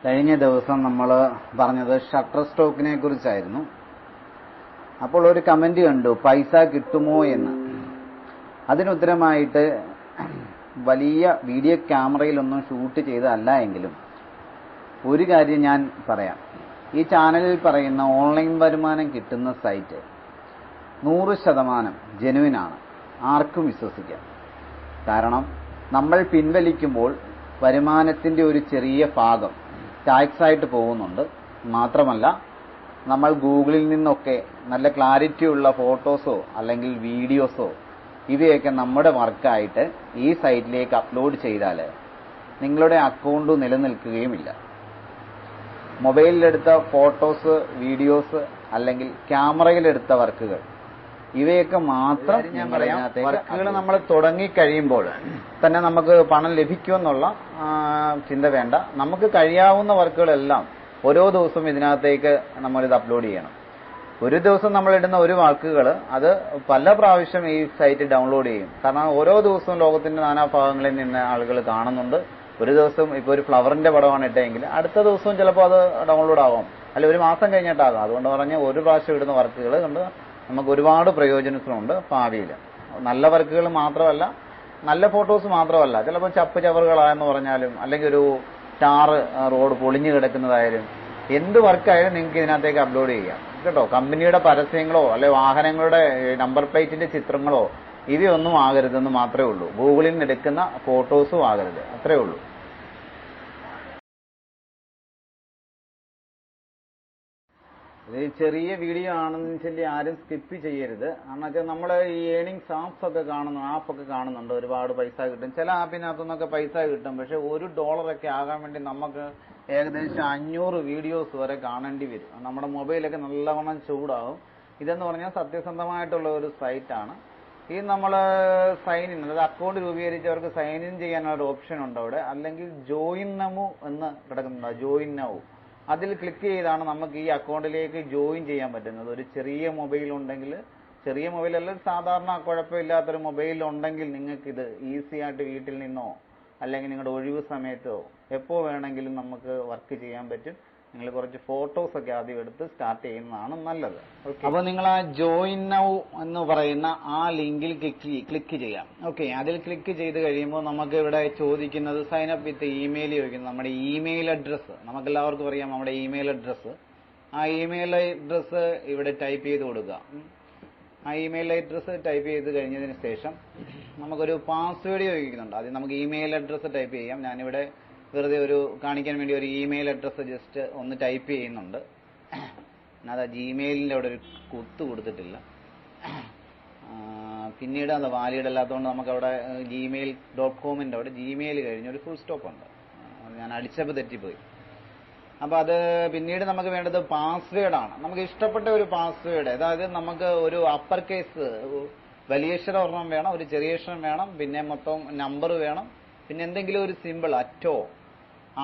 കഴിഞ്ഞ ദിവസം നമ്മൾ പറഞ്ഞത് ഷട്ടർ സ്റ്റോക്കിനെ കുറിച്ചായിരുന്നു. അപ്പോൾ ഒരു കമന്റ് കണ്ടു, പൈസ കിട്ടുമോ എന്ന്. അതിനുത്തരമായിട്ട് വലിയ വീഡിയോ ക്യാമറയിലൊന്നും ഷൂട്ട് ചെയ്തതല്ല എങ്കിലും ഒരു കാര്യം ഞാൻ പറയാം. ഈ ചാനലിൽ പറയുന്ന ഓൺലൈൻ വരുമാനം കിട്ടുന്ന സൈറ്റ് 100% ജെനുവിനാണ്, ആർക്കും വിശ്വസിക്കാം. കാരണം നമ്മൾ പിൻവലിക്കുമ്പോൾ വരുമാനത്തിന്റെ ഒരു ചെറിയ ഭാഗം ടാക്സ് ആയിട്ട് പോകുന്നുണ്ട്. മാത്രമല്ല നമ്മൾ ഗൂഗിളിൽ നിന്നൊക്കെ നല്ല ക്ലാരിറ്റിയുള്ള ഫോട്ടോസോ അല്ലെങ്കിൽ വീഡിയോസോ ഇവയൊക്കെ നമ്മുടെ വർക്കായിട്ട് ഈ സൈറ്റിലേക്ക് അപ്ലോഡ് ചെയ്താൽ നിങ്ങളുടെ അക്കൗണ്ട് നിലനിൽക്കുകയുമില്ല. മൊബൈലിലെടുത്ത ഫോട്ടോസ്, വീഡിയോസ് അല്ലെങ്കിൽ ക്യാമറയിലെടുത്ത വർക്കുകൾ ഇവയൊക്കെ മാത്രം ഞാൻ പറയാം. വർക്കുകൾ നമ്മൾ തുടങ്ങിക്കഴിയുമ്പോൾ തന്നെ നമുക്ക് പണം ലഭിക്കുമെന്നുള്ള ചിന്ത വേണ്ട. നമുക്ക് കഴിയാവുന്ന വർക്കുകളെല്ലാം ഓരോ ദിവസവും ഇതിനകത്തേക്ക് നമ്മളിത് അപ്ലോഡ് ചെയ്യണം. ഒരു ദിവസം നമ്മൾ ഇടുന്ന ഒരു വർക്കുകൾ അത് പല പ്രാവശ്യം ഈ സൈറ്റ് ഡൗൺലോഡ് ചെയ്യും. കാരണം ഓരോ ദിവസവും ലോകത്തിന്റെ നാനാഭാഗങ്ങളിൽ നിന്ന് ആളുകൾ കാണുന്നുണ്ട്. ഒരു ദിവസം ഇപ്പോൾ ഒരു ഫ്ലവറിന്റെ പടമാണ് ഇട്ടെങ്കിൽ അടുത്ത ദിവസവും ചിലപ്പോൾ അത് ഡൗൺലോഡ് ആവാം, അല്ല ഒരു മാസം കഴിഞ്ഞിട്ടാകാം. അതുകൊണ്ട് പറഞ്ഞ് ഒരു പ്രാവശ്യം ഇടുന്ന വർക്കുകൾ കൊണ്ട് നമുക്ക് ഒരുപാട് പ്രയോജനങ്ങളുണ്ട് ഭാവിയിൽ. നല്ല വർക്കുകൾ മാത്രമല്ല, നല്ല ഫോട്ടോസ് മാത്രമല്ല, ചിലപ്പോൾ ചപ്പ് ചവറുകളായെന്ന് പറഞ്ഞാലും അല്ലെങ്കിൽ ഒരു ടാർ റോഡ് പൊളിഞ്ഞു കിടക്കുന്നതായാലും എന്ത് വർക്കായാലും നിങ്ങൾക്ക് ഇതിനകത്തേക്ക് അപ്ലോഡ് ചെയ്യാം കേട്ടോ. കമ്പനിയുടെ പരസ്യങ്ങളോ അല്ലെ വാഹനങ്ങളുടെ നമ്പർ പ്ലേറ്റിന്റെ ചിത്രങ്ങളോ ഇവയൊന്നും ആകരുതെന്ന് മാത്രമേ ഉള്ളൂ. ഗൂഗിളിൽ നിന്ന് എടുക്കുന്ന ഫോട്ടോസും ആകരുത്, അത്രേ ഉള്ളൂ. ഇത് ചെറിയ വീഡിയോ ആണെന്ന് വെച്ചാൽ ആരും സ്കിപ്പ് ചെയ്യരുത്. കാരണം വെച്ചാൽ നമ്മൾ ഈ ഏണിങ്സ് ആപ്പൊക്കെ കാണുന്നുണ്ട്, ഒരുപാട് പൈസ കിട്ടും. ചില ആപ്പിനകത്തുനിന്നൊക്കെ പൈസ കിട്ടും. പക്ഷെ $1 ആകാൻ വേണ്ടി നമുക്ക് ഏകദേശം 500 വീഡിയോസ് വരെ കാണേണ്ടി വരും. നമ്മുടെ മൊബൈലൊക്കെ നല്ലവണ്ണം ചൂടാവും. ഇതെന്ന് പറഞ്ഞാൽ സത്യസന്ധമായിട്ടുള്ള ഒരു സൈറ്റാണ്. ഈ നമ്മൾ സൈൻ ഇൻ, അതായത് അക്കൗണ്ട് രൂപീകരിച്ചവർക്ക് സൈൻ ഇൻ ചെയ്യാനുള്ള ഒരു ഓപ്ഷൻ ഉണ്ട് അവിടെ. അല്ലെങ്കിൽ ജോയിൻ നൗ എന്ന് കിടക്കുന്നുണ്ട്, ജോയിൻ നൗ. അതിൽ ക്ലിക്ക് ചെയ്താണ് നമുക്ക് ഈ അക്കൗണ്ടിലേക്ക് ജോയിൻ ചെയ്യാൻ പറ്റുന്നത്. ഒരു ചെറിയ മൊബൈൽ ഉണ്ടെങ്കിൽ, ചെറിയ മൊബൈലല്ല, സാധാരണ കുഴപ്പമില്ലാത്തൊരു മൊബൈൽ ഉണ്ടെങ്കിൽ നിങ്ങൾക്ക് ഇത് ഈസി ആയിട്ട് വീട്ടിൽ നിന്നോ അല്ലെങ്കിൽ നിങ്ങളുടെ ഒഴിവ് സമയത്തോ എപ്പോൾ വേണമെങ്കിലും നമുക്ക് വർക്ക് ചെയ്യാൻ പറ്റും. നിങ്ങൾ കുറച്ച് ഫോട്ടോസ് ഒക്കെ ആദ്യം എടുത്ത് സ്റ്റാർട്ട് ചെയ്യുന്നതാണ് നല്ലത്. അപ്പോൾ നിങ്ങൾ ആ ജോയിൻ നൗ എന്ന് പറയുന്ന ആ ലിങ്കിൽ ക്ലിക്ക് ചെയ്യാം. ഓക്കെ, അതിൽ ക്ലിക്ക് ചെയ്ത് കഴിയുമ്പോൾ നമുക്ക് ഇവിടെ ചോദിക്കുന്നത് സൈൻ അപ്പ് വിത്ത് ഇമെയിൽ ചോദിക്കുന്നത്. നമ്മുടെ ഇമെയിൽ അഡ്രസ്സ് നമുക്കെല്ലാവർക്കും അറിയാം, നമ്മുടെ ഇമെയിൽ അഡ്രസ്സ്. ആ ഇമെയിൽ അഡ്രസ്സ് ഇവിടെ ടൈപ്പ് ചെയ്ത് കൊടുക്കുക. ആ ഇമെയിൽ അഡ്രസ്സ് ടൈപ്പ് ചെയ്ത് കഴിഞ്ഞതിന് ശേഷം നമുക്കൊരു പാസ്വേഡ് ചോദിക്കുന്നുണ്ട്. ആദ്യം നമുക്ക് ഇമെയിൽ അഡ്രസ്സ് ടൈപ്പ് ചെയ്യാം. ഞാനിവിടെ വെറുതെ ഒരു കാണിക്കാൻ വേണ്ടി ഒരു ഇമെയിൽ അഡ്രസ്സ് ജസ്റ്റ് ഒന്ന് ടൈപ്പ് ചെയ്യുന്നുണ്ട്. അത് ജിമെയിലിൻ്റെ അവിടെ ഒരു കുത്ത് കൊടുത്തിട്ടില്ല. പിന്നീട് അത് വാലിഡ് അല്ലാത്തതുകൊണ്ട് നമുക്കവിടെ gmail.com അവിടെ ജിമെയിൽ കഴിഞ്ഞ് ഒരു ഫുൾ സ്റ്റോപ്പ് ഉണ്ട്. ഞാൻ അടിച്ചപ്പോൾ തെറ്റിപ്പോയി. അപ്പോൾ അത് പിന്നീട് നമുക്ക് വേണ്ടത് പാസ്വേഡാണ്. നമുക്ക് ഇഷ്ടപ്പെട്ട ഒരു പാസ്വേഡ്, അതായത് നമുക്ക് ഒരു അപ്പർ കേസ് വലിയ അക്ഷരം ഒരെണ്ണം വേണം, ഒരു ചെറിയ അക്ഷരം വേണം, പിന്നെ മൊത്തം നമ്പർ വേണം, പിന്നെ എന്തെങ്കിലും ഒരു സിമ്പിൾ അറ്റോ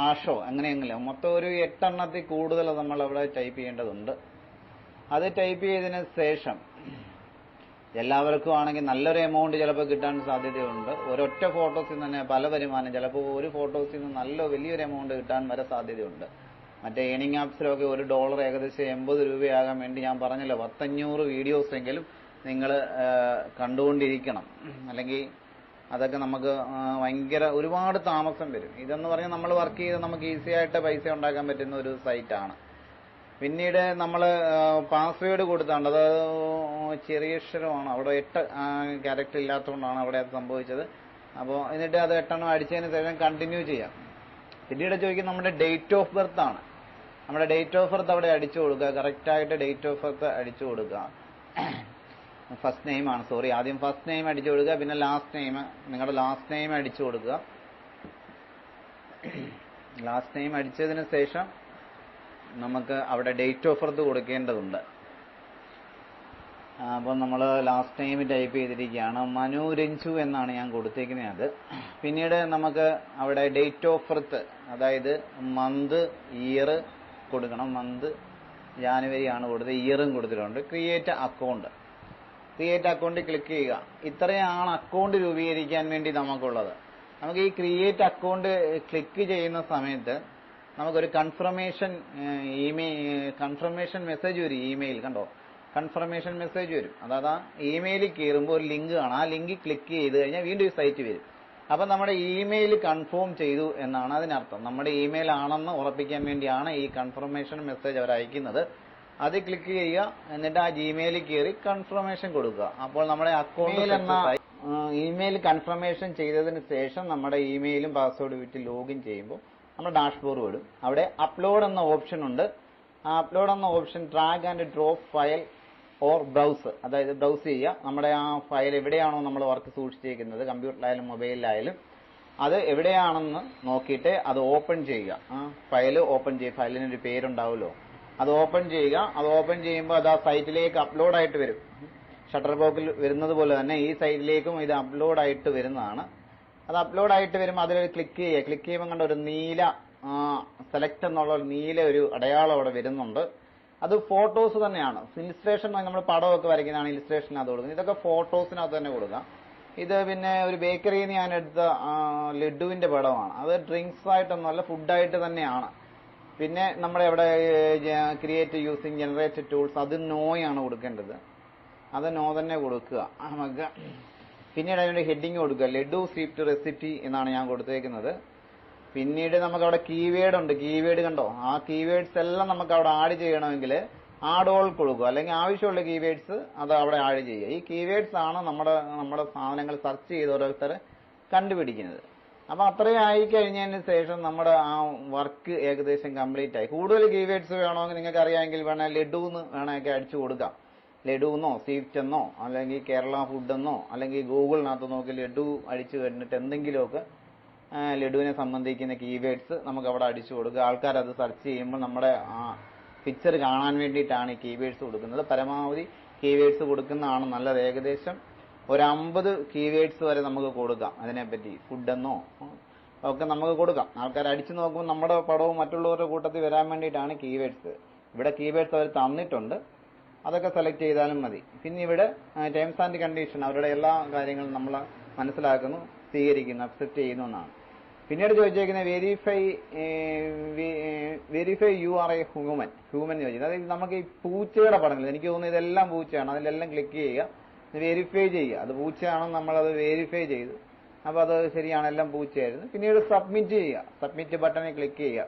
ആഷോ അങ്ങനെയെങ്കിലും മൊത്തം ഒരു 8 എണ്ണത്തിൽ കൂടുതൽ നമ്മൾ അവിടെ ടൈപ്പ് ചെയ്യേണ്ടതുണ്ട്. അത് ടൈപ്പ് ചെയ്തതിന് ശേഷം എല്ലാവർക്കും ആണെങ്കിൽ നല്ലൊരു എമൗണ്ട് ചിലപ്പോൾ കിട്ടാൻ സാധ്യതയുണ്ട്. ഒരൊറ്റ ഫോട്ടോസിൽ തന്നെ പല വരുമാനം, ചിലപ്പോൾ ഒരു ഫോട്ടോസിൽ നിന്ന് നല്ല വലിയൊരു എമൗണ്ട് കിട്ടാൻ വരെ സാധ്യതയുണ്ട്. മറ്റേ ഏണിംഗ് ആപ്സിലൊക്കെ $1 ഏകദേശം 80 രൂപയാകാൻ വേണ്ടി ഞാൻ പറഞ്ഞല്ലോ 500 വീഡിയോസ് എങ്കിലും നിങ്ങൾ കണ്ടുകൊണ്ടിരിക്കണം. അല്ലെങ്കിൽ അതൊക്കെ നമുക്ക് ഭയങ്കര ഒരുപാട് താമസം വരും. ഇതെന്ന് പറഞ്ഞാൽ നമ്മൾ വർക്ക് ചെയ്ത് നമുക്ക് ഈസി ആയിട്ട് പൈസ ഉണ്ടാക്കാൻ പറ്റുന്ന ഒരു സൈറ്റാണ്. പിന്നീട് നമ്മൾ പാസ്വേഡ് കൊടുത്താണ്ട്, അത് ചെറിയ അക്ഷരമാണ്, അവിടെ 8 ക്യാരക്ടർ ഇല്ലാത്തതുകൊണ്ടാണ് അവിടെ അത് സംഭവിച്ചത്. അപ്പോൾ എന്നിട്ട് അത് 8 എണ്ണം അടിച്ചതിന് ശേഷം കണ്ടിന്യൂ ചെയ്യാം. പിന്നീട് ചോദിക്കുന്നത് നമ്മുടെ ഡേറ്റ് ഓഫ് ബർത്ത് ആണ്. നമ്മുടെ ഡേറ്റ് ഓഫ് ബർത്ത് അവിടെ അടിച്ചു കൊടുക്കുക. കറക്റ്റായിട്ട് ഡേറ്റ് ഓഫ് ബർത്ത് അടിച്ചു കൊടുക്കുക. ഫസ്റ്റ് നെയിം ആണ്, സോറി, ആദ്യം ഫസ്റ്റ് നെയിം അടിച്ചു കൊടുക്കുക, പിന്നെ ലാസ്റ്റ് നെയിം, നിങ്ങളുടെ ലാസ്റ്റ് നെയിം അടിച്ചു കൊടുക്കുക. ലാസ്റ്റ് നെയിം അടിച്ചതിന് ശേഷം നമുക്ക് അവിടെ ഡേറ്റ് ഓഫ് ബർത്ത് കൊടുക്കേണ്ടതുണ്ട്. അപ്പം നമ്മൾ ലാസ്റ്റ് നെയിം ടൈപ്പ് ചെയ്തിരിക്കുകയാണ്, മനു രഞ്ജു എന്നാണ് ഞാൻ കൊടുത്തേക്കുന്നത്. അത് പിന്നീട് നമുക്ക് അവിടെ ഡേറ്റ് ഓഫ് ബർത്ത്, അതായത് മന്ത് ഇയർ കൊടുക്കണം. മന്ത് ജാനുവരി ആണ് കൊടുത്തത്, ഇയറും കൊടുത്തിട്ടുണ്ട്. ക്രിയേറ്റ് അക്കൗണ്ട് ക്ലിക്ക് ചെയ്യുക. ഇത്രയാണ് അക്കൗണ്ട് രൂപീകരിക്കാൻ വേണ്ടി നമുക്കുള്ളത്. നമുക്ക് ഈ ക്രിയേറ്റ് അക്കൗണ്ട് ക്ലിക്ക് ചെയ്യുന്ന സമയത്ത് നമുക്കൊരു കൺഫർമേഷൻ മെസ്സേജ് വരും. ഇമെയിൽ കണ്ടോ, കൺഫർമേഷൻ മെസ്സേജ് വരും. അതായത് ആ ഇമെയിലിൽ കയറുമ്പോൾ ഒരു ലിങ്ക് കാണാം. ആ ലിങ്ക് ക്ലിക്ക് ചെയ്ത് കഴിഞ്ഞാൽ വീണ്ടും ഈ സൈറ്റ് വരും. അപ്പം നമ്മുടെ ഇമെയിൽ കൺഫേം ചെയ്തു എന്നാണ് അതിനർത്ഥം. നമ്മുടെ ഇമെയിൽ ആണെന്ന് ഉറപ്പിക്കാൻ വേണ്ടിയാണ് ഈ കൺഫർമേഷൻ മെസ്സേജ് അവർ അയക്കുന്നത്. അത് ക്ലിക്ക് ചെയ്യുക, എന്നിട്ട് ആ ജിമെയിലിൽ കയറി കൺഫർമേഷൻ കൊടുക്കുക. അപ്പോൾ നമ്മുടെ അക്കൗണ്ടിൽ എന്ന ഇമെയിൽ കൺഫർമേഷൻ ചെയ്തതിന് ശേഷം നമ്മുടെ ഇമെയിലും പാസ്വേഡ് വിട്ട് ലോഗിൻ ചെയ്യുമ്പോൾ നമ്മുടെ ഡാഷ്ബോർഡ് വരും. അവിടെ അപ്ലോഡ് എന്ന ഓപ്ഷൻ ഉണ്ട്. ആ അപ്ലോഡ് എന്ന option drag and drop file or browse, അതായത് ബ്രൗസ് ചെയ്യുക. നമ്മുടെ ആ ഫയൽ എവിടെയാണോ നമ്മൾ വർക്ക് സൂക്ഷിച്ചിരിക്കുന്നത്, കമ്പ്യൂട്ടറിലായാലും മൊബൈലിലായാലും, അത് എവിടെയാണെന്ന് നോക്കിയിട്ട് അത് ഓപ്പൺ ചെയ്യുക. ആ ഫയൽ ഓപ്പൺ ചെയ്യുക. ഫയലിനൊരു പേരുണ്ടാവുമല്ലോ, അത് ഓപ്പൺ ചെയ്യുക. അത് ഓപ്പൺ ചെയ്യുമ്പോൾ അത് ആ സൈറ്റിലേക്ക് അപ്ലോഡ് ആയിട്ട് വരും. ഷട്ടർ ബോക്സിൽ വരുന്നത് പോലെ തന്നെ ഈ സൈറ്റിലേക്കും ഇത് അപ്ലോഡ് ആയിട്ട് വരുന്നതാണ്. അത് അപ്ലോഡ് ആയിട്ട് വരുമ്പോൾ അതിൽ ക്ലിക്ക് ചെയ്യുക. ക്ലിക്ക് ചെയ്യുമ്പോൾ കണ്ട ഒരു നീല സെലക്ട് എന്നുള്ള ഒരു നീല ഒരു അടയാളം അവിടെ വരുന്നുണ്ട്. അത് ഫോട്ടോസ് തന്നെയാണ്. ഇലിസ്ട്രേഷൻ നമ്മൾ പടമൊക്കെ വരയ്ക്കുന്നതാണ് ഇലിസ്ട്രേഷനകത്ത് കൊടുക്കുന്നത്. ഇതൊക്കെ ഫോട്ടോസിനകത്ത് തന്നെ കൊടുക്കാം. ഇത് പിന്നെ ഒരു ബേക്കറിയിൽ നിന്ന് ഞാൻ എടുത്ത ലഡുവിന്റെ പടമാണ്. അത് ഡ്രിങ്ക്സ് ആയിട്ടൊന്നുമല്ല, ഫുഡായിട്ട് തന്നെയാണ്. പിന്നെ നമ്മുടെ ഇവിടെ ക്രിയേറ്റ് യൂസിങ് ജനറേറ്റഡ് ടൂൾസ്, അത് നോയാണ് കൊടുക്കേണ്ടത്. അത് നോ തന്നെ കൊടുക്കുക നമുക്ക്. പിന്നീട് അതിനൊരു ഹെഡിങ് കൊടുക്കുക. ലഡു സ്വീറ്റ് റെസിപ്പി എന്നാണ് ഞാൻ കൊടുത്തേക്കുന്നത്. പിന്നീട് നമുക്ക് അവിടെ കീവേഡ് ഉണ്ട്. കീവേഡ് കണ്ടോ, ആ കീവേഡ്സ് എല്ലാം നമുക്ക് അവിടെ ആഡ് ചെയ്യണമെങ്കിൽ ആഡ് ഓൾ കൊടുക്കുക. അല്ലെങ്കിൽ ആവശ്യമുള്ള കീവേഡ്സ് അത് അവിടെ ആഡ് ചെയ്യുക. ഈ കീവേഡ്സ് ആണ് നമ്മുടെ സാധനങ്ങൾ സെർച്ച് ചെയ്ത് ഓരോരുത്തർ കണ്ടുപിടിക്കുന്നത്. അപ്പൊ അത്രയും ആയിക്കഴിഞ്ഞതിന് ശേഷം നമ്മുടെ ആ വർക്ക് ഏകദേശം കംപ്ലീറ്റ് ആയി. കൂടുതൽ കീവേഡ്സ് വേണമെങ്കിൽ നിങ്ങൾക്ക് അറിയാമെങ്കിൽ വേണേൽ ലഡു എന്ന് വേണമെങ്കിൽ അടിച്ചു കൊടുക്കാം. ലഡു എന്നോ സ്വീറ്റ് എന്നോ അല്ലെങ്കിൽ കേരള ഫുഡ് എന്നോ അല്ലെങ്കിൽ ഗൂഗിളിനകത്ത് നോക്കി ലഡു അടിച്ചു കഴിഞ്ഞിട്ട് എന്തെങ്കിലുമൊക്കെ ലഡുവിനെ സംബന്ധിക്കുന്ന കീവേഡ്സ് നമുക്ക് അവിടെ അടിച്ചു കൊടുക്കുക. ആൾക്കാർ അത് സെർച്ച് ചെയ്യുമ്പോൾ നമ്മുടെ ആ പിക്ചർ കാണാൻ വേണ്ടിയിട്ടാണ് ഈ കീവേഡ്സ് കൊടുക്കുന്നത്. പരമാവധി കീവേഡ്സ് കൊടുക്കുന്നതാണ് നല്ലത്. ഏകദേശം ഒരു 50 കീവേഡ്സ് വരെ നമുക്ക് കൊടുക്കാം. അതിനെപ്പറ്റി ഫുഡെന്നോ ഒക്കെ നമുക്ക് കൊടുക്കാം. ആൾക്കാർ അടിച്ചു നോക്കുമ്പോൾ നമ്മുടെ പടവും മറ്റുള്ളവരുടെ കൂട്ടത്തിൽ വരാൻ വേണ്ടിയിട്ടാണ് കീവേഡ്സ്. ഇവിടെ കീവേഡ്സ് അവർ തന്നിട്ടുണ്ട്, അതൊക്കെ സെലക്ട് ചെയ്താലും മതി. പിന്നെ ഇവിടെ ടേംസ് ആൻഡ് കണ്ടീഷൻ, അവരുടെ എല്ലാ കാര്യങ്ങളും നമ്മൾ മനസ്സിലാക്കുന്നു, സ്വീകരിക്കുന്നു, അക്സെപ്റ്റ് ചെയ്യുന്നു എന്നാണ്. പിന്നീട് ചോദിച്ചേക്കുന്നത് verify you are a human ചോദിക്കുന്നത്. അതായത് നമുക്ക് ഈ പൂച്ചയുടെ പടങ്ങൾ, എനിക്ക് തോന്നുന്നു ഇതെല്ലാം പൂച്ചയാണ്, അതിലെല്ലാം ക്ലിക്ക് ചെയ്യുക, വെരിഫൈ ചെയ്യുക. അത് പൂച്ചയാണെന്ന് നമ്മളത് വെരിഫൈ ചെയ്തു. അപ്പോൾ അത് ശരിയാണ്, എല്ലാം പൂച്ചയായിരുന്നു. പിന്നീട് സബ്മിറ്റ് ചെയ്യുക. സബ്മിറ്റ് ബട്ടണിൽ ക്ലിക്ക് ചെയ്യുക.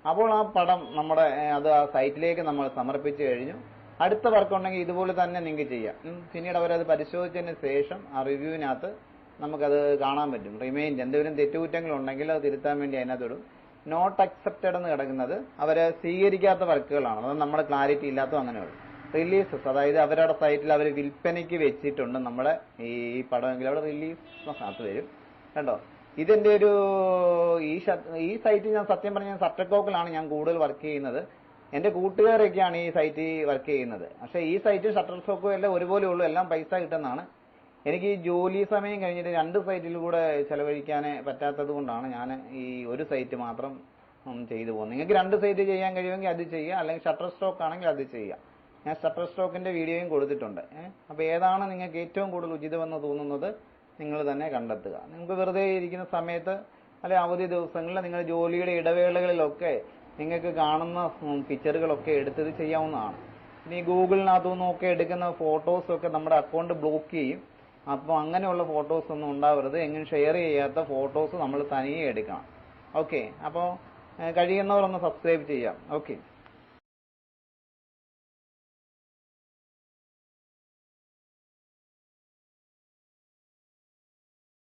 അപ്പോൾ ആ പടം നമ്മുടെ അത് ആ സൈറ്റിലേക്ക് നമ്മൾ സമർപ്പിച്ചു കഴിഞ്ഞു. അടുത്ത വർക്ക് ഉണ്ടെങ്കിൽ ഇതുപോലെ തന്നെ നിങ്ങൾക്ക് ചെയ്യാം. പിന്നീട് അവരത് പരിശോധിച്ചതിന് ശേഷം ആ റിവ്യൂവിനകത്ത് നമുക്കത് കാണാൻ പറ്റും. റിമൈൻഡ് എന്തെങ്കിലും തെറ്റുകുറ്റങ്ങളുണ്ടെങ്കിൽ അത് തിരുത്താൻ വേണ്ടി അതിനകത്തോടും. നോട്ട് അക്സെപ്റ്റഡ് എന്ന് കിടക്കുന്നത് അവരെ സ്വീകരിക്കാത്ത വർക്കുകളാണ്. അത് നമ്മുടെ ക്ലാരിറ്റി ഇല്ലാത്തതും അങ്ങനെയുള്ളൂ. റിലീസസ്, അതായത് അവരുടെ സൈറ്റിൽ അവർ വിൽപ്പനയ്ക്ക് വെച്ചിട്ടുണ്ട് നമ്മുടെ ഈ പടമെങ്കിൽ അവിടെ റിലീസിനകത്ത് വരും. കണ്ടോ, ഇതെന്റെ ഒരു ഈ സൈറ്റിൽ ഞാൻ സത്യം പറഞ്ഞാൽ ഷട്ടർകോക്കിലാണ് ഞാൻ കൂടുതൽ വർക്ക് ചെയ്യുന്നത്. എന്റെ കൂട്ടുകാരൊക്കെയാണ് ഈ സൈറ്റിൽ വർക്ക് ചെയ്യുന്നത്. പക്ഷെ ഈ സൈറ്റിൽ ഷട്ടർസ്റ്റോക്കും എല്ലാം ഒരുപോലെ ഉള്ളൂ, എല്ലാം പൈസ കിട്ടുന്നതാണ്. എനിക്ക് ഈ ജോലി സമയം കഴിഞ്ഞിട്ട് 2 സൈറ്റിൽ കൂടെ ചെലവഴിക്കാൻ പറ്റാത്തത് കൊണ്ടാണ് ഞാൻ ഈ ഒരു സൈറ്റ് മാത്രം ചെയ്തു പോകുന്നത്. നിങ്ങൾക്ക് 2 സൈറ്റ് ചെയ്യാൻ കഴിയുമെങ്കിൽ അത് ചെയ്യുക, അല്ലെങ്കിൽ ഷട്ടർ സ്റ്റോക്ക് ആണെങ്കിൽ അത് ചെയ്യുക. ഞാൻ ഷട്ടർ സ്റ്റോക്കിന്റെ വീഡിയോയും കൊടുത്തിട്ടുണ്ട്. അപ്പോൾ ഏതാണ് നിങ്ങൾക്ക് ഏറ്റവും കൂടുതൽ ഉചിതമെന്ന് തോന്നുന്നത് നിങ്ങൾ തന്നെ കണ്ടെത്തുക. നിങ്ങൾക്ക് വെറുതെ ഇരിക്കുന്ന സമയത്ത് അല്ലെ അവധി ദിവസങ്ങളിൽ നിങ്ങൾ ജോലിയുടെ ഇടവേളകളിലൊക്കെ നിങ്ങൾക്ക് കാണുന്ന പിക്ചറുകളൊക്കെ എടുത്തത് ചെയ്യാവുന്നതാണ്. ഇനി ഗൂഗിളിനകത്തുനിന്നൊക്കെ എടുക്കുന്ന ഫോട്ടോസൊക്കെ നമ്മുടെ അക്കൗണ്ട് ബ്ലോക്ക് ചെയ്യും. അപ്പോൾ അങ്ങനെയുള്ള ഫോട്ടോസ് ഒന്നും ഉണ്ടാവരുത്. എങ്ങനെ ഷെയർ ചെയ്യാത്ത ഫോട്ടോസ് നമ്മൾ തനിയെ എടുക്കണം. ഓക്കെ, അപ്പോൾ കഴിയുന്നവരൊന്ന് സബ്സ്ക്രൈബ് ചെയ്യാം. ഓക്കെ.